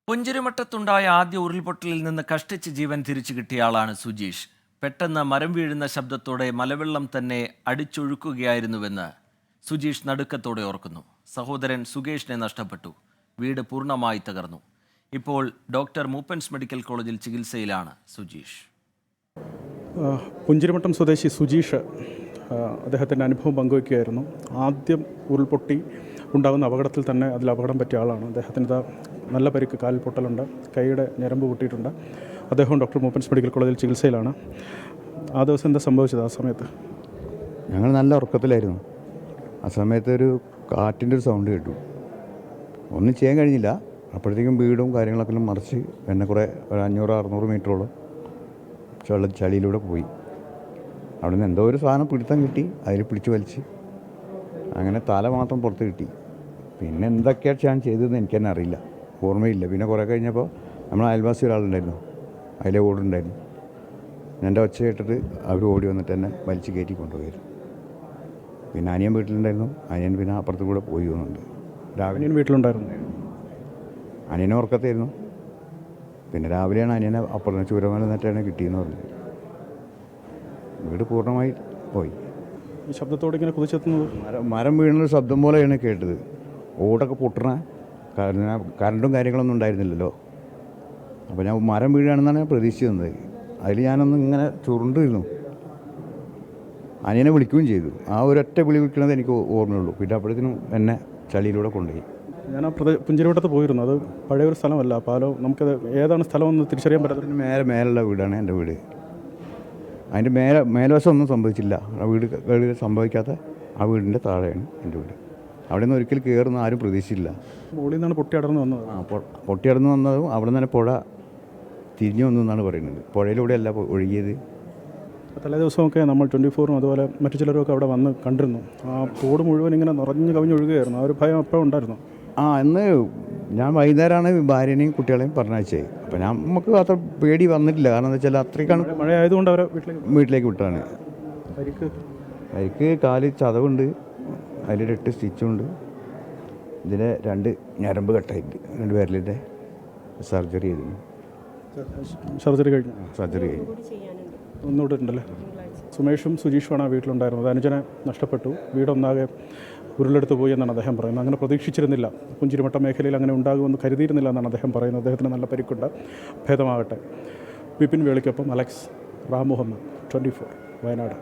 പുഞ്ചിരിമട്ടത്തുണ്ടായ ആദ്യ ഉരുൾപൊട്ടലിൽ നിന്ന് കഷ്ടിച്ച് ജീവൻ തിരിച്ചു കിട്ടിയ ആളാണ് സുജീഷ്. പെട്ടെന്ന് മരം വീഴുന്ന ശബ്ദത്തോടെ മലവെള്ളം തന്നെ അടിച്ചൊഴുക്കുകയായിരുന്നുവെന്ന് സുജീഷ് നടുക്കത്തോടെ ഓർക്കുന്നു. സഹോദരൻ സുകേഷിനെ നഷ്ടപ്പെട്ടു. വീട് പൂർണ്ണമായി തകർന്നു. ഇപ്പോൾ ഡോക്ടർ മൂപ്പൻസ് മെഡിക്കൽ കോളേജിൽ ചികിത്സയിലാണ് സുജീഷ്. പുഞ്ചിരിമട്ടം സ്വദേശി സുജീഷ് അദ്ദേഹത്തിൻ്റെ അനുഭവം പങ്കുവയ്ക്കുകയായിരുന്നു. ആദ്യം ഉരുൾപൊട്ടി ഉണ്ടാകുന്ന അപകടത്തിൽ തന്നെ അതിൽ അപകടം പറ്റിയ ആളാണ്. അദ്ദേഹത്തിന് നല്ല പരിക്ക്, കാലിൽ പൊട്ടലുണ്ട്, കൈയുടെ ഞരമ്പ് പൊട്ടിയിട്ടുണ്ട്. അദ്ദേഹം ഡോക്ടർ മൂപ്പൻസ് മെഡിക്കൽ കോളേജിൽ ചികിത്സയിലാണ്. ആ ദിവസം എന്താ സംഭവിച്ചത്? ആ സമയത്ത് ഞങ്ങൾ നല്ല ഉറക്കത്തിലായിരുന്നു. ആ സമയത്ത് ഒരു കാറ്റിൻ്റെ ഒരു സൗണ്ട് കേട്ടു. ഒന്നും ചെയ്യാൻ കഴിഞ്ഞില്ല. അപ്പോഴത്തേക്കും വീടും കാര്യങ്ങളൊക്കെ മറിച്ച് എന്നെ കുറേ ഒരു 500-600 മീറ്ററോളം ചളിയിലൂടെ പോയി. അവിടെ നിന്ന് എന്തോ ഒരു സാധനം പിടുത്തം കിട്ടി, അതിൽ പിടിച്ച് വലിച്ച് അങ്ങനെ തല മാത്രം പുറത്ത് കിട്ടി. പിന്നെ എന്തൊക്കെയാണ് ഞാൻ ചെയ്തതെന്ന് എനിക്ക് തന്നെ അറിയില്ല, ഓർമ്മയില്ല. പിന്നെ കുറേ കഴിഞ്ഞപ്പോൾ നമ്മൾ അയൽവാസി ഒരാളുണ്ടായിരുന്നു, അതിലെ ഓടുണ്ടായിരുന്നു. എൻ്റെ ഒച്ച കേട്ടിട്ട് അവർ ഓടി വന്നിട്ട് എന്നെ വലിച്ച് കയറ്റി കൊണ്ടുപോയിരുന്നു. പിന്നെ അനിയൻ വീട്ടിലുണ്ടായിരുന്നു. അനിയൻ പിന്നെ അപ്പുറത്ത് കൂടെ പോയി വന്നുണ്ട്. രാവിലെ വീട്ടിലുണ്ടായിരുന്നു. അനിയനെ ഉറക്കത്തായിരുന്നു. പിന്നെ രാവിലെയാണ് അനിയനെ അപ്പുറത്ത് ചൂരമല നിന്നിട്ടാണ് കിട്ടിയെന്ന് പറഞ്ഞത്. വീട് പൂർണ്ണമായി പോയി. ഈ ശബ്ദത്തോടെ ഇങ്ങനെ കുതിച്ചെത്തുന്നത് മരം വീഴുന്നൊരു ശബ്ദം പോലെയാണ് കേട്ടത്. ഓടൊക്കെ പൊട്ടണ, കറണ്ടും കാര്യങ്ങളൊന്നും ഉണ്ടായിരുന്നില്ലല്ലോ. അപ്പോൾ ഞാൻ മരം വീഴുകയാണെന്നാണ് ഞാൻ പ്രതീക്ഷിച്ചിരുന്നത്. അതിൽ ഞാനൊന്ന് ഇങ്ങനെ ചുരുണ്ടിരുന്നു. അനിയനെ വിളിക്കുകയും ചെയ്തു. ആ ഒരൊറ്റ വിളി വിളിക്കണത് എനിക്ക് ഓർമ്മയുള്ളൂ. പിന്നെ അപ്പോഴത്തേനും എന്നെ ചളിയിലൂടെ കൊണ്ടുപോയി. ഞാൻ ആ പുഞ്ചിരിവട്ടത്ത് പോയിരുന്നു. അത് പഴയൊരു സ്ഥലമല്ല, പാലോ. നമുക്കത് ഏതാണ് സ്ഥലമെന്ന് തിരിച്ചറിയാൻ പറ്റാത്ത മേലുള്ള വീടാണ് എൻ്റെ വീട്. അതിൻ്റെ മേൽവശം ഒന്നും സംഭവിച്ചില്ല. ആ വീട് സംഭവിക്കാത്ത ആ വീടിൻ്റെ താഴെയാണ് എൻ്റെ വീട്. അവിടെ നിന്ന് ഒരിക്കൽ കയറുന്ന ആരും പ്രതീക്ഷിച്ചില്ല. മുകളിൽ നിന്നാണ് പൊട്ടിയടർന്ന് വന്നത്. പൊട്ടിയടർന്ന് വന്നതും അവിടെ നിന്ന് തന്നെ പുഴ തിരിഞ്ഞു വന്നു എന്നാണ് പറയുന്നത്. പുഴയിലൂടെയല്ല ഒഴുകിയത്. തലേ ദിവസമൊക്കെ നമ്മൾ 24-ഉം അതുപോലെ മറ്റു ചിലരൊക്കെ അവിടെ വന്ന് കണ്ടിരുന്നു. ആ തോട് മുഴുവൻ ഇങ്ങനെ നിറഞ്ഞു കവിഞ്ഞൊഴുകുകയായിരുന്നു. ആ ഒരു ഭയം എപ്പോഴും ഉണ്ടായിരുന്നു. അന്ന് ഞാൻ വൈകുന്നേരമാണ് ഭാര്യനെയും കുട്ടികളെയും പറഞ്ഞയച്ചത്. അപ്പോൾ നമുക്ക് അത്ര പേടി വന്നിട്ടില്ല. കാരണം എന്താ വെച്ചാൽ അത്രയ്ക്കാണ് മഴ ആയതുകൊണ്ട് അവരെ വീട്ടിലേക്ക് വിട്ടാണ്. പരിക്ക് കാലിൽ ചതവുണ്ട്, അതിൽ 8 സ്റ്റിച്ചുണ്ട്. ഇതിലെ 2 ഞരമ്പ് കട്ടായിട്ട് 2 വിരലിൻ്റെ സർജറി ചെയ്തിരുന്നു. സർജറി കഴിഞ്ഞു. ഒന്നുകൂടെ ഉണ്ടല്ലേ. സുമേഷും സുജീഷുമാണ് ആ വീട്ടിലുണ്ടായിരുന്നത്. അനുജനെ നഷ്ടപ്പെട്ടു. വീടൊന്നാകെ ഉരുളെടുത്ത് പോയി എന്നാണ് അദ്ദേഹം പറയുന്നത്. അങ്ങനെ പ്രതീക്ഷിച്ചിരുന്നില്ല. പുഞ്ചിരിമട്ടം മേഖലയിൽ അങ്ങനെ ഉണ്ടാകുമെന്ന് കരുതിയിരുന്നില്ല എന്നാണ് അദ്ദേഹം പറയുന്നത്. അദ്ദേഹത്തിന് നല്ല പരിക്കുണ്ട്, ഭേദമാകട്ടെ. വിപിൻ വേളിക്കൊപ്പം അലക്സ്, റാം മുഹമ്മദ്, 24 വയനാട്.